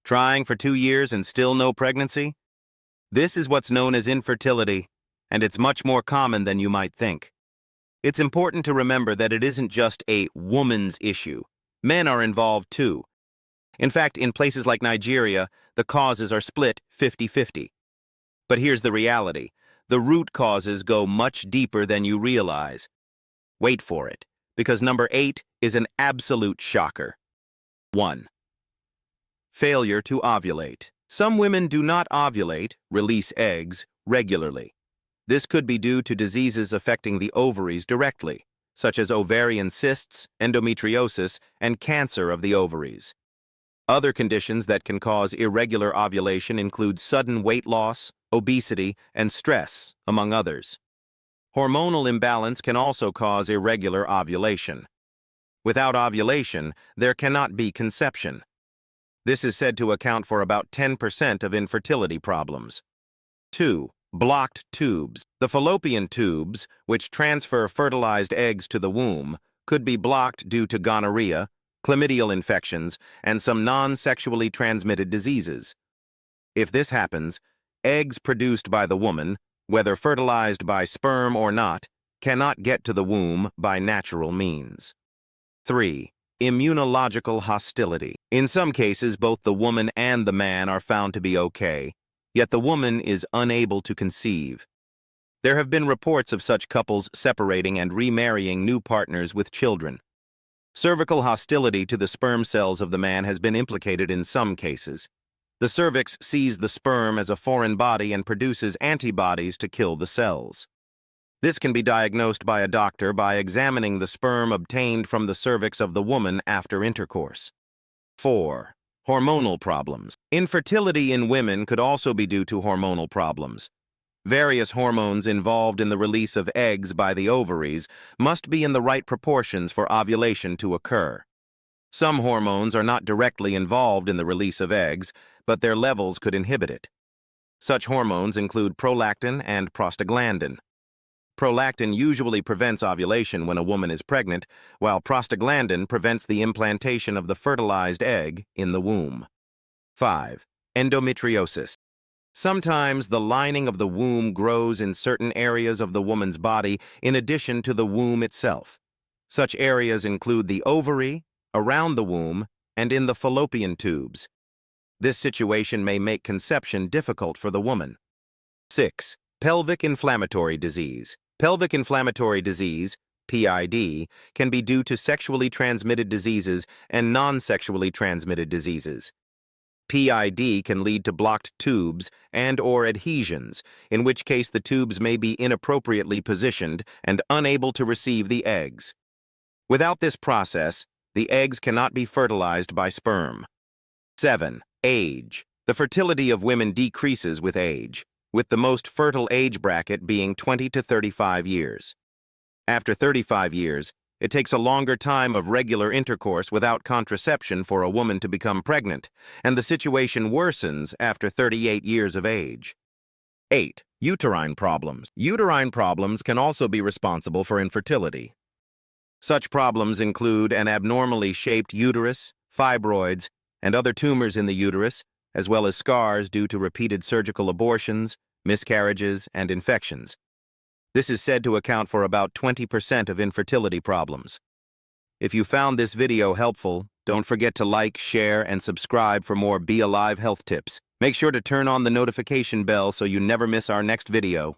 Trying for 2 years and still no pregnancy? This is what's known as infertility, and it's much more common than you might think. It's important to remember that it isn't just a woman's issue. Men are involved too. In fact, in places like Nigeria, the causes are split 50-50. But here's the reality. The root causes go much deeper than you realize. Wait for it, because number 8 is an absolute shocker. 1. Failure to ovulate. Some women do not ovulate, release eggs, regularly. This could be due to diseases affecting the ovaries directly, such as ovarian cysts, endometriosis, and cancer of the ovaries. Other conditions that can cause irregular ovulation include sudden weight loss, obesity, and stress, among others. Hormonal imbalance can also cause irregular ovulation. Without ovulation, there cannot be conception. This is said to account for about 10% of infertility problems. 2. Blocked tubes. The fallopian tubes, which transfer fertilized eggs to the womb, could be blocked due to gonorrhea, chlamydial infections, and some non-sexually transmitted diseases. If this happens, eggs produced by the woman, whether fertilized by sperm or not, cannot get to the womb by natural means. 3. Immunological hostility. In some cases, both the woman and the man are found to be okay, yet the woman is unable to conceive. There have been reports of such couples separating and remarrying new partners with children. Cervical hostility to the sperm cells of the man has been implicated in some cases. The cervix sees the sperm as a foreign body and produces antibodies to kill the cells. This can be diagnosed by a doctor by examining the sperm obtained from the cervix of the woman after intercourse. 4. Hormonal problems. Infertility in women could also be due to hormonal problems. Various hormones involved in the release of eggs by the ovaries must be in the right proportions for ovulation to occur. Some hormones are not directly involved in the release of eggs, but their levels could inhibit it. Such hormones include prolactin and prostaglandin. Prolactin usually prevents ovulation when a woman is pregnant, while prostaglandin prevents the implantation of the fertilized egg in the womb. 5. Endometriosis. Sometimes the lining of the womb grows in certain areas of the woman's body in addition to the womb itself. Such areas include the ovary, around the womb, and in the fallopian tubes. This situation may make conception difficult for the woman. 6. Pelvic inflammatory disease. Pelvic inflammatory disease, PID, can be due to sexually transmitted diseases and non-sexually transmitted diseases. PID can lead to blocked tubes and/or adhesions, in which case the tubes may be inappropriately positioned and unable to receive the eggs. Without this process, the eggs cannot be fertilized by sperm. 7. Age. The fertility of women decreases with age, with the most fertile age bracket being 20 to 35 years. After 35 years, it takes a longer time of regular intercourse without contraception for a woman to become pregnant, and the situation worsens after 38 years of age. 8. Uterine problems. Uterine problems can also be responsible for infertility. Such problems include an abnormally shaped uterus, fibroids, and other tumors in the uterus, as well as scars due to repeated surgical abortions, miscarriages, and infections. This is said to account for about 20% of infertility problems. If you found this video helpful, don't forget to like, share, and subscribe for more Be Alive health tips. Make sure to turn on the notification bell so you never miss our next video.